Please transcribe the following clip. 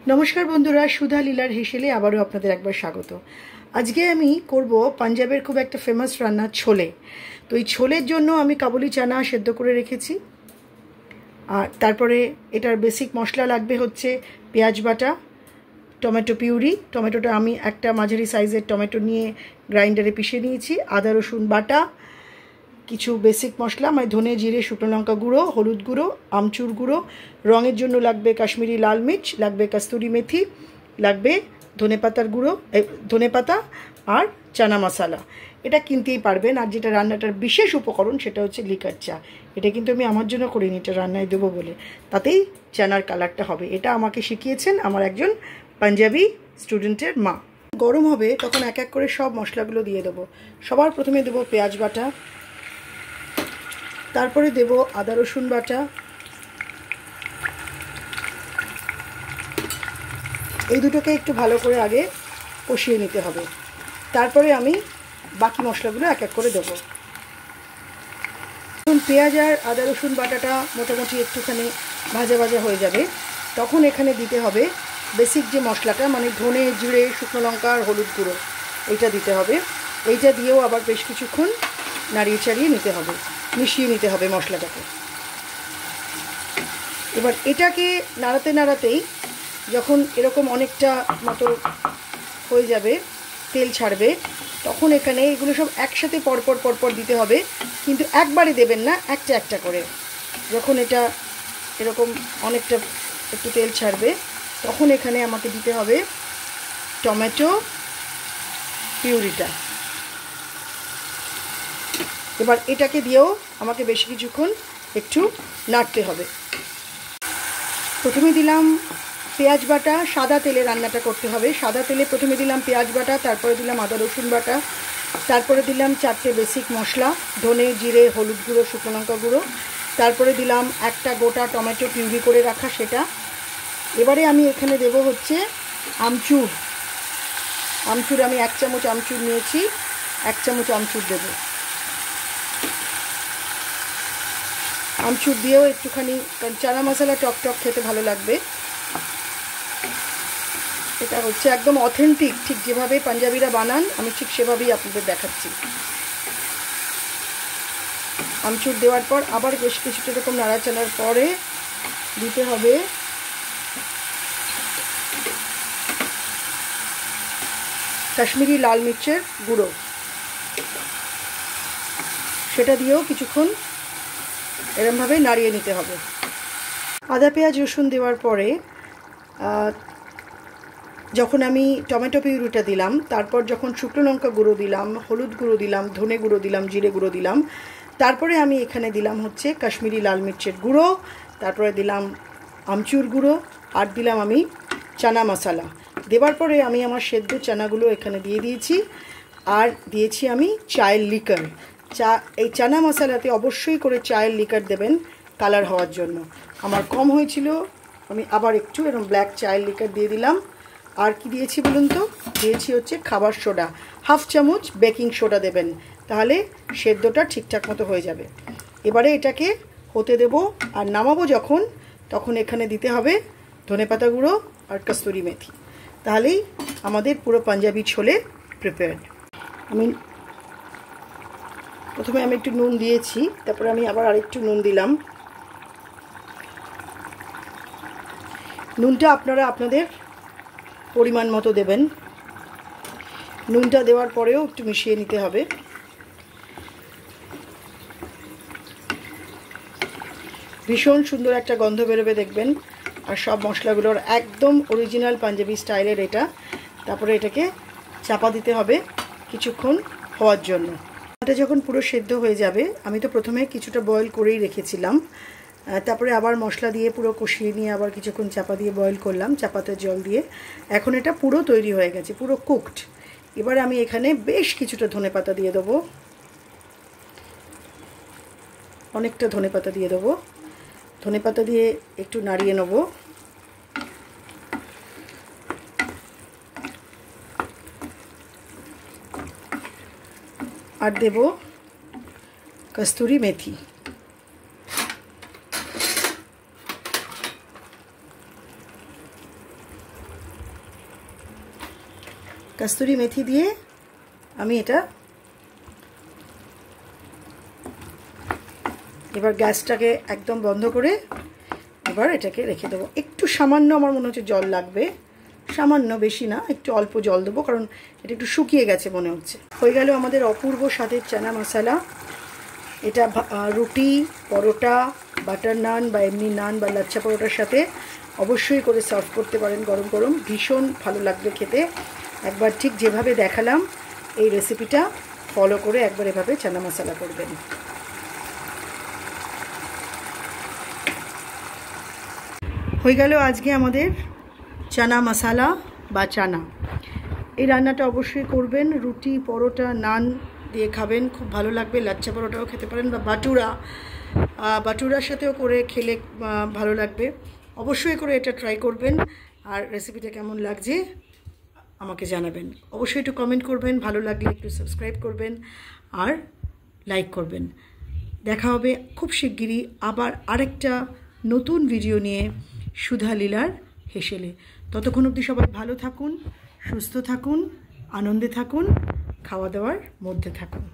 নমস্কার বন্ধুরা, সুধা লীলার হেসেলে আবারও আপনাদের একবার স্বাগত। আজকে আমি করব পাঞ্জাবের খুব একটা ফেমাস রান্না ছোলে। তো এই ছোলের জন্য আমি কাবুলি চানা সেদ্ধ করে রেখেছি। আর তারপরে এটার বেসিক মশলা লাগবে হচ্ছে পেঁয়াজ বাটা, টমেটো পিউরি। টমেটোটা আমি একটা মাঝারি সাইজের টমেটো নিয়ে গ্রাইন্ডারে পিষে নিয়েছি। আদা রসুন বাটা, কিছু বেসিক মশলা মানে ধনে জিরে শুকনো লঙ্কা গুঁড়ো, হলুদ গুঁড়ো, আমচুর গুঁড়ো, রঙের জন্য লাগবে কাশ্মীরি লাল মির্চ, লাগবে কস্তুরি মেথি, লাগবে ধনেপাতার গুঁড়ো, ধনেপাতা আর চানা মশলা। এটা কিনতেই পারবেন। আর যেটা রান্নাটার বিশেষ উপকরণ সেটা হচ্ছে লিকার চা। এটা কিন্তু আমি আমার জন্য করিনি, এটা রান্নায় দেবো বলে, তাতেই চানার কালারটা হবে। এটা আমাকে শিখিয়েছেন আমার একজন পাঞ্জাবি স্টুডেন্টের মা। গরম হবে তখন এক এক করে সব মশলাগুলো দিয়ে দেবো। সবার প্রথমে দেবো পেঁয়াজ বাটা, তারপরে দেব আদা রসুন বাটা, এই দুটোকে একটু ভালো করে আগে কষিয়ে নিতে হবে। তারপরে আমি বাকি মশলাগুলো এক এক করে দেবো। যখন পেঁয়াজ আর আদা রসুন বাটাটা মোটামুটি একটুখানি ভাজা ভাজা হয়ে যাবে, তখন এখানে দিতে হবে বেসিক যে মশলাটা মানে ধনে জিরে শুকনো লঙ্কা আর হলুদ গুঁড়ো, এইটা দিতে হবে। এইটা দিয়েও আবার বেশ কিছুক্ষণ নাড়িয়ে চাড়িয়ে নিতে হবে, মিশিয়ে নিতে হবে মশলাটাকে। এবার এটাকে নাড়াতে নাড়াতেই যখন এরকম অনেকটা মতো হয়ে যাবে, তেল ছাড়বে, তখন এখানে এগুলো সব একসাথে পরপর পরপর দিতে হবে, কিন্তু একবারে দেবেন না, একটা একটা করে। যখন এটা এরকম অনেকটা একটু তেল ছাড়বে, তখন এখানে আমাকে দিতে হবে টমেটো পিউরিটা। এবার এটাকে দিয়েও আমাকে বেশ কিছুক্ষণ একটু নাড়তে হবে। প্রথমে দিলাম পেঁয়াজ বাটা, সাদা তেলে রান্নাটা করতে হবে। সাদা তেলে প্রথমে দিলাম পেঁয়াজ বাটা, তারপরে দিলাম আদা রসুন বাটা, তারপরে দিলাম 4টে বেসিক মশলা ধনে জিরে হলুদ গুঁড়ো শুকনো লঙ্কা গুঁড়ো, তারপরে দিলাম একটা গোটা টমেটো পিউরি করে রাখা সেটা। এবারে আমি এখানে দেব হচ্ছে আমচুর। আমি 1 চামচ আমচুর নিয়েছি, 1 চামচ আমচুর দেব। আমচুর দিয়েও একটুখানি, কারণ চানা মশলা টক টক খেতে ভালো লাগবে। এটা হচ্ছে একদম অথেন্টিক, ঠিক যেভাবে পাঞ্জাবিরা বানান আমি ঠিক সেভাবেই আপনাদের দেখাচ্ছি। আমচুর দেওয়ার পর আবার বেশ কিছুটা এরকম নাড়াচাড়ার পরে দিতে হবে কাশ্মীরি লাল মির্চের গুঁড়ো, সেটা দিয়েও কিছুক্ষণ এরমভাবে নাড়িয়ে নিতে হবে। আদা পেঁয়াজ রসুন দেওয়ার পরে যখন আমি টমেটো পিউরিটা দিলাম, তারপর যখন শুকনো লঙ্কা গুঁড়ো দিলাম, হলুদ গুঁড়ো দিলাম, ধনে গুঁড়ো দিলাম, জিরে গুঁড়ো দিলাম, তারপরে আমি এখানে দিলাম হচ্ছে কাশ্মীরি লাল মির্চের গুঁড়ো, তারপরে দিলাম আমচুর গুঁড়ো, আর দিলাম আমি চানা মশলা। দেওয়ার পরে আমি আমার সেদ্ধ চানাগুলো এখানে দিয়ে দিয়েছি, আর দিয়েছি আমি চায়ের লিকার। এই চানা মশলাতে অবশ্যই করে চায়ের লিকার দেবেন কালার হওয়ার জন্য। আমার কম হয়েছিল, আমি আবার একটু এরকম ব্ল্যাক চায়ের লিকার দিয়ে দিলাম। আর কি দিয়েছি বলুন তো, দিয়েছি হচ্ছে খাবার সোডা, 1/2 চামচ বেকিং সোডা দেবেন, তাহলে সেদ্ধটা ঠিকঠাক মতো হয়ে যাবে। এবারে এটাকে হতে দেব, আর নামাবো যখন, তখন এখানে দিতে হবে ধনেপাতা গুঁড়ো আর কস্তুরি মেথি। তাহলেই আমাদের পুরো পাঞ্জাবি ছোলে প্রিপেয়ার্ড। প্রথমে আমি একটু নুন দিয়েছি, তারপরে আমি আবার আরেকটু নুন দিলাম। নুনটা আপনারা আপনাদের পরিমাণ মতো দেবেন। নুনটা দেওয়ার পরেও একটু মিশিয়ে নিতে হবে। ভীষণ সুন্দর একটা গন্ধ বেরোবে দেখবেন, আর সব মশলাগুলোর একদম অরিজিনাল পাঞ্জাবি স্টাইলের এটা। তারপরে এটাকে চাপা দিতে হবে কিছুক্ষণ হওয়ার জন্য। এটা যখন পুরো সেদ্ধ হয়ে যাবে, আমি তো প্রথমে কিছুটা বয়েল করেই রেখেছিলাম, তারপরে আবার মশলা দিয়ে পুরো কষিয়ে নিয়ে আবার কিছুক্ষণ চাপা দিয়ে বয়েল করলাম চাপাতে জল দিয়ে। এখন এটা পুরো তৈরি হয়ে গেছে, পুরো কুকড। এবার আমি এখানে বেশ কিছুটা ধনেপাতা দিয়ে দেবো, অনেকটা ধনেপাতা দিয়ে দেবো। ধনেপাতা দিয়ে একটু নাড়িয়ে নেব। আর দেব কস্তুরি মেথি। কস্তুরি মেথি দিয়ে আমি এটা এবার গ্যাসটাকে একদম বন্ধ করে এবার এটাকে রেখে দেবো। একটু সামান্য আমার মনে হচ্ছে জল লাগবে, সামান্য, বেশি না, একটু অল্প জল দেবো, কারণ এটা একটু শুকিয়ে গেছে মনে হচ্ছে। হয়ে গেল আমাদের অপূর্ব স্বাদের চানা মশলা। এটা রুটি, পরোটা, বাটার নান বা এমনি নান বা লাচ্ছা পরোটার সাথে অবশ্যই করে সার্ভ করতে পারেন গরম গরম, ভীষণ ভালো লাগবে খেতে। একবার ঠিক যেভাবে দেখালাম এই রেসিপিটা ফলো করে একবার এভাবে চানা মশলা করবেন। হয়ে গেল আজকে আমাদের চানা মশলা বা চানা। এই রান্নাটা অবশ্যই করবেন, রুটি, পরোটা, নান দিয়ে খাবেন, খুব ভালো লাগবে। লাচ্ছা পরোটাও খেতে পারেন বা বাটুরার সাথেও করে খেলে ভালো লাগবে। অবশ্যই করে এটা ট্রাই করবেন, আর রেসিপিটা কেমন লাগছে আমাকে জানাবেন। অবশ্যই একটু কমেন্ট করবেন, ভালো লাগলে একটু সাবস্ক্রাইব করবেন আর লাইক করবেন। দেখা হবে খুব শিগগিরই আবার আরেকটা নতুন ভিডিও নিয়ে সুধা লীলার হেসেলে। ততক্ষণ অবধি সবাই ভালো থাকুন, সুস্থ থাকুন, আনন্দে থাকুন, খাওয়া দাওয়ার মধ্যে থাকুন।